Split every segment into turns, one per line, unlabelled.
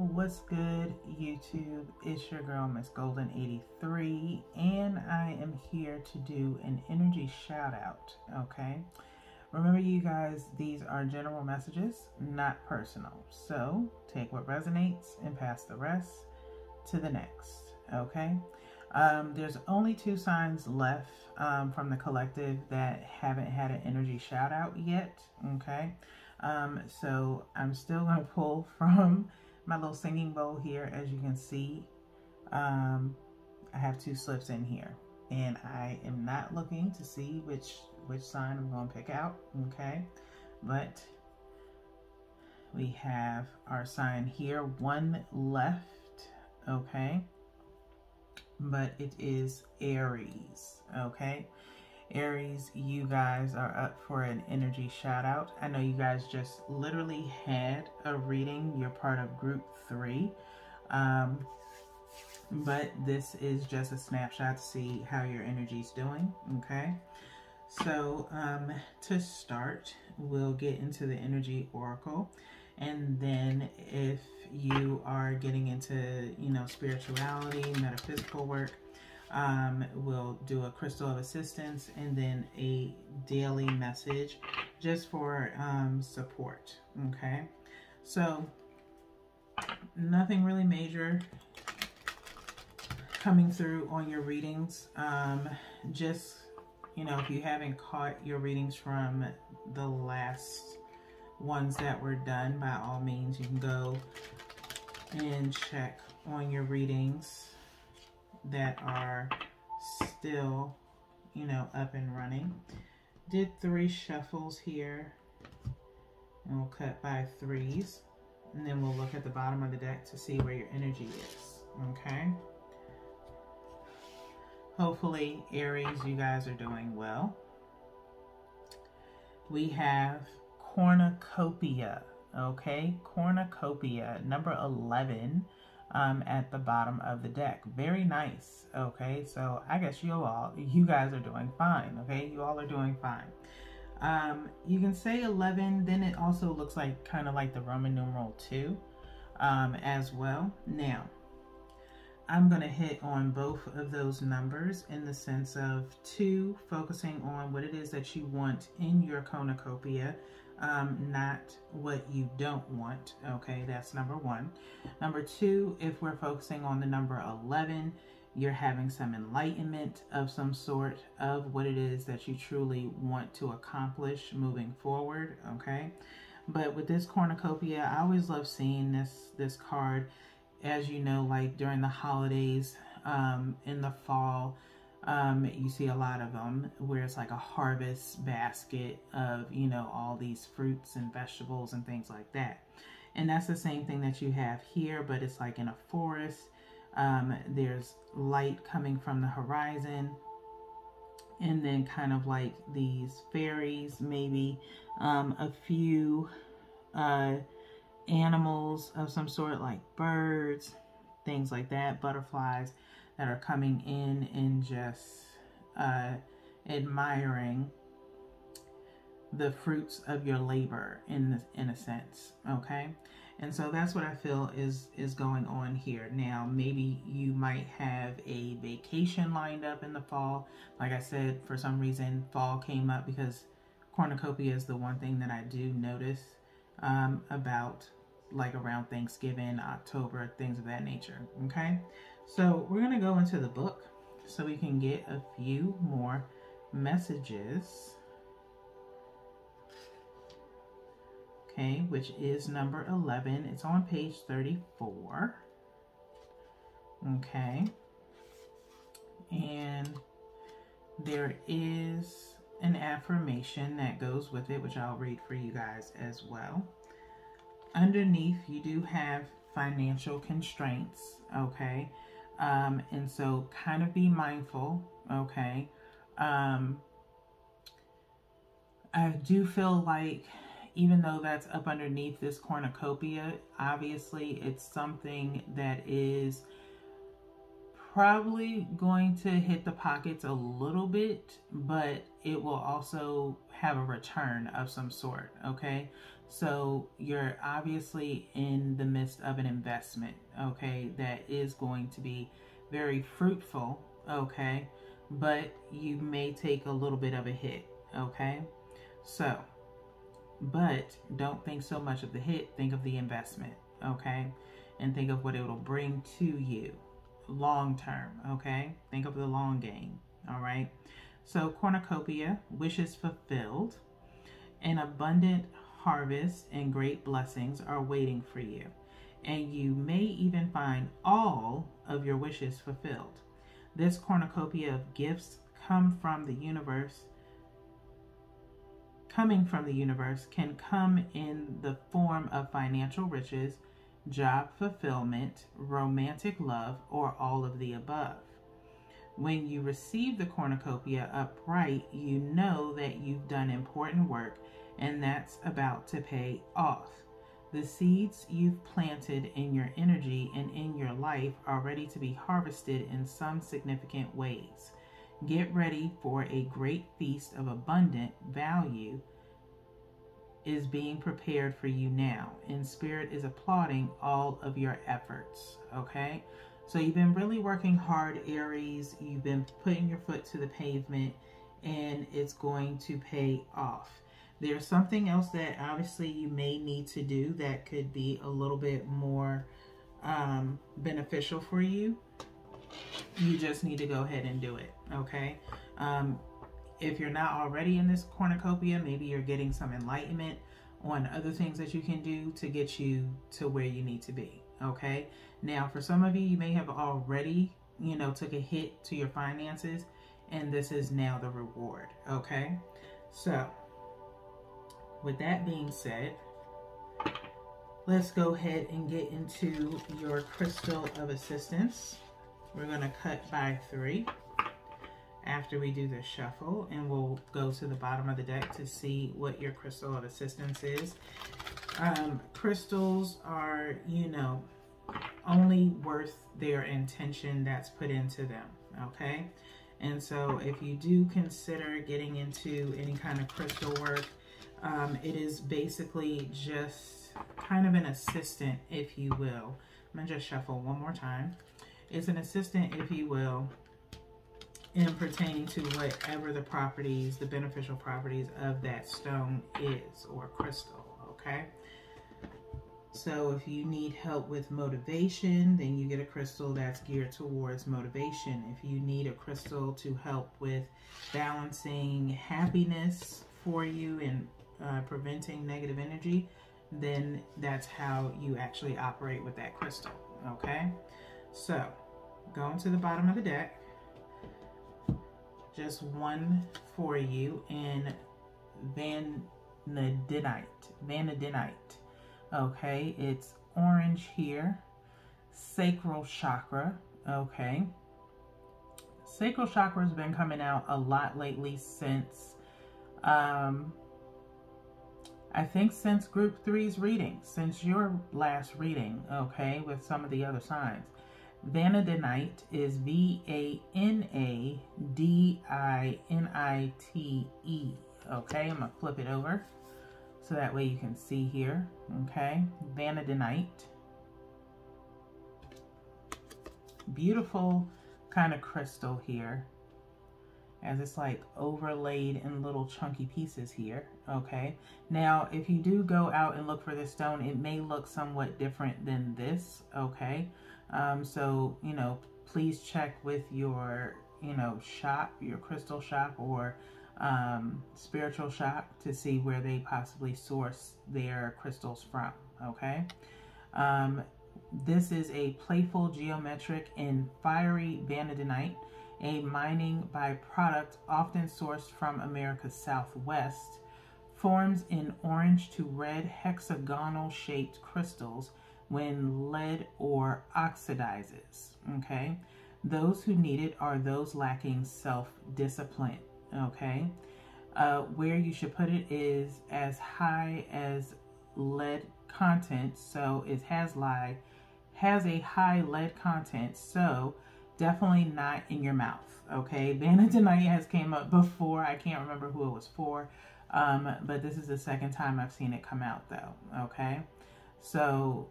What's good, YouTube? It's your girl, Miss Golden 83, and I am here to do an energy shout out. Okay, remember, you guys, these are general messages, not personal. So take what resonates and pass the rest to the next. Okay, there's only 2 signs left from the collective that haven't had an energy shout out yet. Okay, so I'm still going to pull from my little singing bowl here. As you can see, I have 2 slips in here, and I am not looking to see which sign I'm going to pick out. Okay, but we have our sign here, 1 left. Okay, but it is Aries. Okay, Aries, you guys are up for an energy shout out. I know you guys just literally had a reading. You're part of group 3. But this is just a snapshot to see how your energy's doing. Okay. So to start, we'll get into the energy oracle. And then if you are getting into, spirituality, metaphysical work, we'll do a crystal of assistance and then a daily message just for support. Okay, so nothing really major coming through on your readings. Just, if you haven't caught your readings from the last ones that were done, by all means, you can go and check on your readings that are still, up and running. Did 3 shuffles here, and we'll cut by 3s, and then we'll look at the bottom of the deck to see where your energy is. Okay, hopefully, Aries, you guys are doing well. We have cornucopia. Okay, cornucopia, number 11. At the bottom of the deck. Very nice. Okay, so I guess you guys are doing fine. Okay, you all are doing fine. You can say 11, then it also looks like kind of like the Roman numeral 2 as well. Now, I'm going to hit on both of those numbers in the sense of 2, focusing on what it is that you want in your cornucopia, not what you don't want. Okay, that's number 1. Number 2, if we're focusing on the number 11, you're having some enlightenment of some sort of what it is that you truly want to accomplish moving forward. Okay, but with this cornucopia, I always love seeing this card, as you know, like during the holidays, in the fall. You see a lot of them where it's like a harvest basket of, all these fruits and vegetables and things like that. And that's the same thing that you have here, but it's like in a forest. There's light coming from the horizon, and then kind of like these fairies, maybe a few animals of some sort, like birds, things like that, butterflies, that are coming in and just admiring the fruits of your labor in a sense. Okay, and so that's what I feel is going on here. Now, maybe you might have a vacation lined up in the fall. Like I said, for some reason fall came up because cornucopia is the one thing that I do notice about, like around Thanksgiving, October, things of that nature. Okay, so we're going to go into the book so we can get a few more messages. Okay, which is number 11. It's on page 34. Okay, and there is an affirmation that goes with it, which I'll read for you guys as well. Underneath, you do have financial constraints. Okay, and so kind of be mindful. Okay, I do feel like, even though that's up underneath this cornucopia, obviously it's something that is probably going to hit the pockets a little bit, but it will also have a return of some sort. Okay, So you're obviously in the midst of an investment, okay, that is going to be very fruitful, okay, but you may take a little bit of a hit, okay? So, but don't think so much of the hit, think of the investment, okay? And think of what it will bring to you long term, okay? Think of the long game, all right? So cornucopia, wishes fulfilled, an abundant harvest and great blessings are waiting for you. And you may even find all of your wishes fulfilled. This cornucopia of gifts coming from the universe can come in the form of financial riches, job fulfillment, romantic love, or all of the above. When you receive the cornucopia upright, you know that you've done important work and that's about to pay off. The seeds you've planted in your energy and in your life are ready to be harvested in some significant ways. Get ready for a great feast of abundant value is being prepared for you now, and Spirit is applauding all of your efforts, okay? So you've been really working hard, Aries. You've been putting your foot to the pavement, and it's going to pay off. There's something else that obviously you may need to do that could be a little bit more beneficial for you. You just need to go ahead and do it, okay? If you're not already in this cornucopia, maybe you're getting some enlightenment on other things that you can do to get you to where you need to be, okay? Now, for some of you, you may have already, took a hit to your finances, and this is now the reward, okay? So, with that being said, let's go ahead and get into your crystal of assistance. We're going to cut by 3 after we do the shuffle, and we'll go to the bottom of the deck to see what your crystal of assistance is. Crystals are, only worth their intention that's put into them, okay? And so if you do consider getting into any kind of crystal work, it is basically just kind of an assistant, if you will. I'm going to just shuffle one more time. It's an assistant, if you will, in pertaining to whatever the properties, the beneficial properties of that stone is, or crystal, okay? So if you need help with motivation, then you get a crystal that's geared towards motivation. If you need a crystal to help with balancing happiness for you and preventing negative energy, then that's how you actually operate with that crystal, okay? So, going to the bottom of the deck, just one for you in vanadinite. Okay, it's orange here. Sacral chakra, okay. Sacral chakra has been coming out a lot lately since, I think since group 3's reading, since your last reading, okay, with some of the other signs. Vanadinite is Vanadinite, okay? I'm going to flip it over so that way you can see here, okay? Vanadinite. Beautiful kind of crystal here, as it's like overlaid in little chunky pieces here, okay? Now, if you do go out and look for this stone, it may look somewhat different than this, okay? So, please check with your, shop, your crystal shop or spiritual shop to see where they possibly source their crystals from, okay? This is a playful geometric and fiery vanadinite, a mining byproduct often sourced from America's Southwest, forms in orange to red hexagonal shaped crystals when lead or oxidizes, okay? Those who need it are those lacking self-discipline, okay? Where you should put it is as high as lead content, so it has a high lead content, so definitely not in your mouth, okay? Vanadinite has came up before. I can't remember who it was for, But this is the second time I've seen it come out though. Okay. So,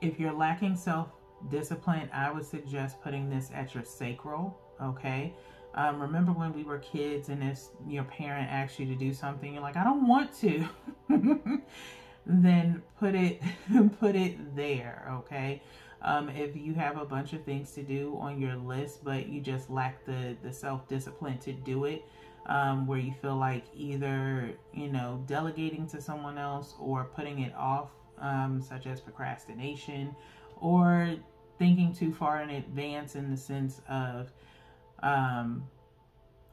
if you're lacking self-discipline, I would suggest putting this at your sacral. Okay. Remember when we were kids and if your parent asked you to do something, you're like, I don't want to. Then put it there. Okay. If you have a bunch of things to do on your list, but you just lack the self-discipline to do it, where you feel like either, delegating to someone else or putting it off, such as procrastination, or thinking too far in advance in the sense of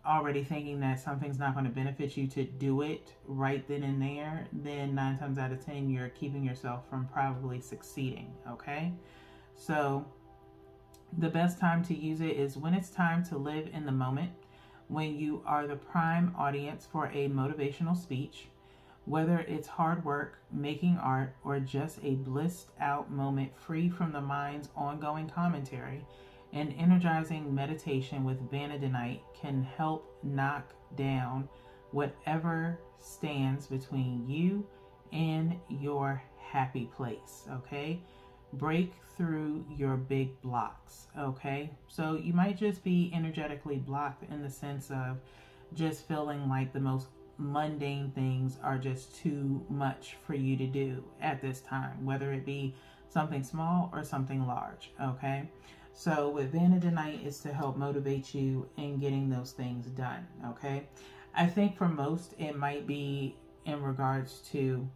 already thinking that something's not going to benefit you to do it right then and there, then 9 times out of 10 you're keeping yourself from probably succeeding. Okay, so the best time to use it is when it's time to live in the moment, when you are the prime audience for a motivational speech, whether it's hard work, making art, or just a blissed out moment free from the mind's ongoing commentary. An energizing meditation with Vanadinite can help knock down whatever stands between you and your happy place. Okay, break through your big blocks. Okay, so you might just be energetically blocked in the sense of just feeling like the most mundane things are just too much for you to do at this time, whether it be something small or something large. Okay, so with Vanadinite is to help motivate you in getting those things done. Okay, I think for most it might be in regards to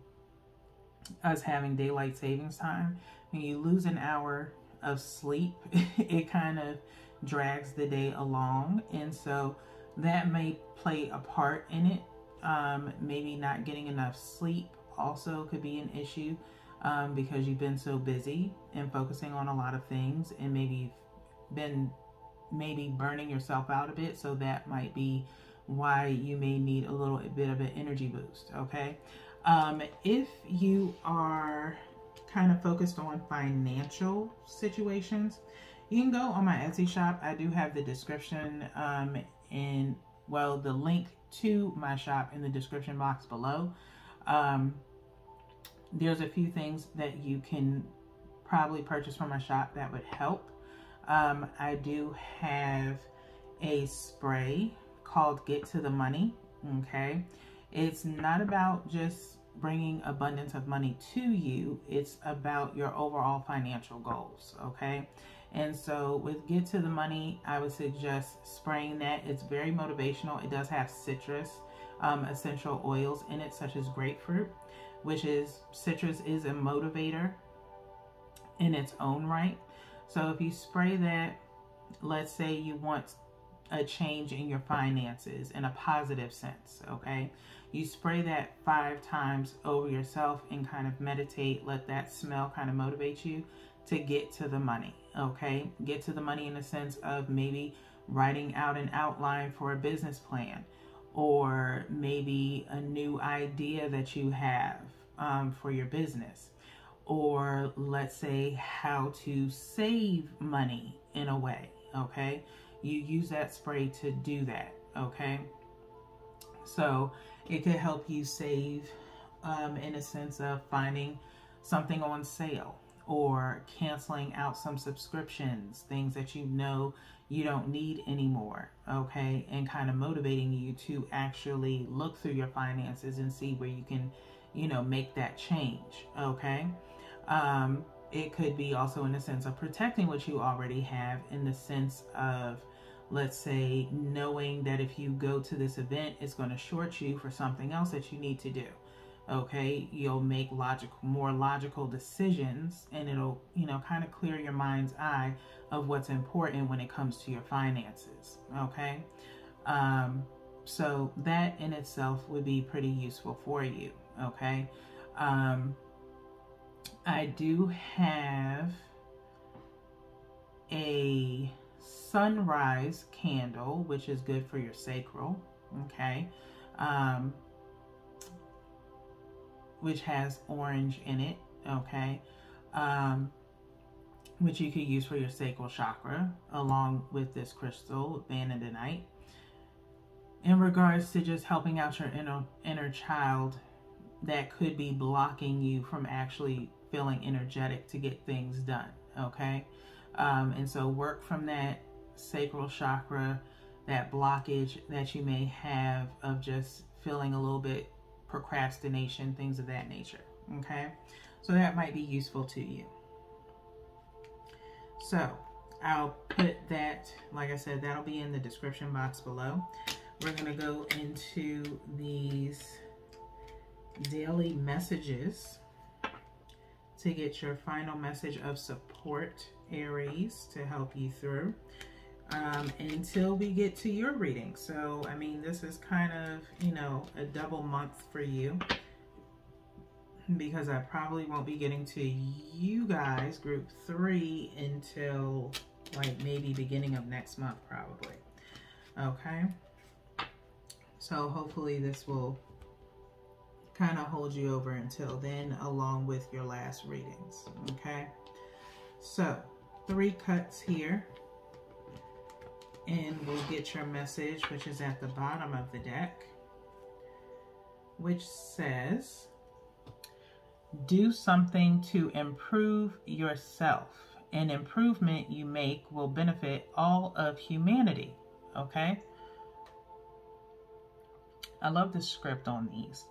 us having daylight savings time. When you lose an hour of sleep, it kind of drags the day along, and so that may play a part in it. Maybe not getting enough sleep also could be an issue, because you've been so busy and focusing on a lot of things, and maybe you've been burning yourself out a bit. So that might be why you may need a little bit of an energy boost. Okay, if you are kind of focused on financial situations, you can go on my Etsy shop. I do have the description the link to my shop in the description box below. There's a few things that you can probably purchase from my shop that would help. I do have a spray called Get to the Money. Okay, it's not about just bringing abundance of money to you, it's about your overall financial goals. Okay, and so with Get to the Money, I would suggest spraying that. It's very motivational. It does have citrus essential oils in it, such as grapefruit, which is citrus is a motivator in its own right. So if you spray that, let's say you want a change in your finances in a positive sense. Okay, you spray that 5 times over yourself and kind of meditate. Let that smell kind of motivate you to get to the money. Okay, get to the money in the sense of maybe writing out an outline for a business plan, or maybe a new idea that you have for your business, or let's say how to save money in a way. Okay, you use that spray to do that. Okay, so it could help you save in a sense of finding something on sale, or canceling out some subscriptions, things that you know you don't need anymore. Okay, and kind of motivating you to actually look through your finances and see where you can, make that change. Okay, it could be also in the sense of protecting what you already have, in the sense of, let's say, knowing that if you go to this event, it's going to short you for something else that you need to do. Okay, you'll make more logical decisions, and it'll, kind of clear your mind's eye of what's important when it comes to your finances. Okay, so that in itself would be pretty useful for you. Okay, I do have a sunrise candle, which is good for your sacral. Okay, which has orange in it. Okay, which you could use for your sacral chakra along with this crystal, Vanadinite. in regards to just helping out your inner child that could be blocking you from actually feeling energetic to get things done. Okay. And so work from that sacral chakra, that blockage that you may have of just feeling a little bit procrastination, things of that nature. Okay. So that might be useful to you. So I'll put that, like I said, that'll be in the description box below. We're going to go into these daily messages to get your final message of support, Aries, to help you through until we get to your reading. So, I mean, this is kind of, you know, a double month for you, because I probably won't be getting to you guys, group 3, until like maybe beginning of next month, probably. Okay. So hopefully this will kind of hold you over until then, along with your last readings. Okay. So 3 cuts here, and we'll get your message, which is at the bottom of the deck, which says, do something to improve yourself. An improvement you make will benefit all of humanity. Okay. I love the script on these.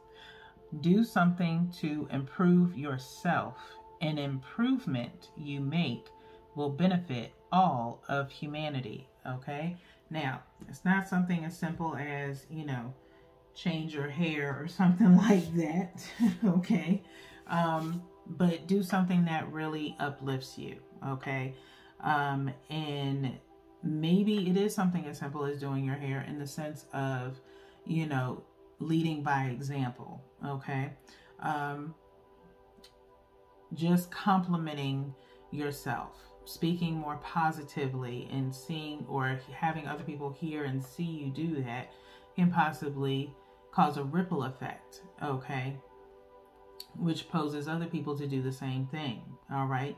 Do something to improve yourself. An improvement you make will benefit all of humanity. Okay. Now, it's not something as simple as, you know, change your hair or something like that. Okay. But do something that really uplifts you. Okay. And maybe it is something as simple as doing your hair, in the sense of, you know, leading by example. Okay. Just complimenting yourself, speaking more positively, and seeing or having other people hear and see you do that can possibly cause a ripple effect. Okay. Which poses other people to do the same thing. All right.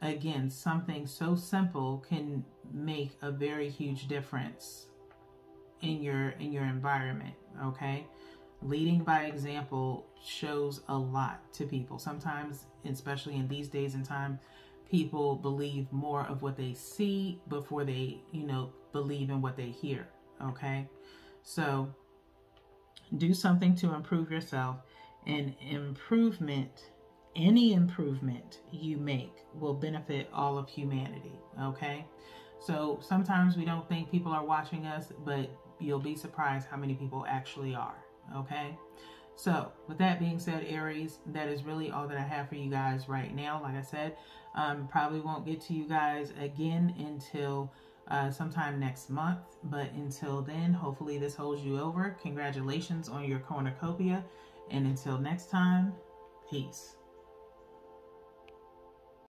Again, something so simple can make a very huge difference in your environment. Okay. Leading by example shows a lot to people. Sometimes, especially in these days and time, people believe more of what they see before they, you know, believe in what they hear. Okay. So do something to improve yourself. An improvement, any improvement you make will benefit all of humanity. Okay. So sometimes we don't think people are watching us, but you'll be surprised how many people actually are. Okay. So with that being said, Aries, that is really all that I have for you guys right now. Like I said, probably won't get to you guys again until sometime next month. But until then, hopefully this holds you over. Congratulations on your cornucopia. And until next time, peace.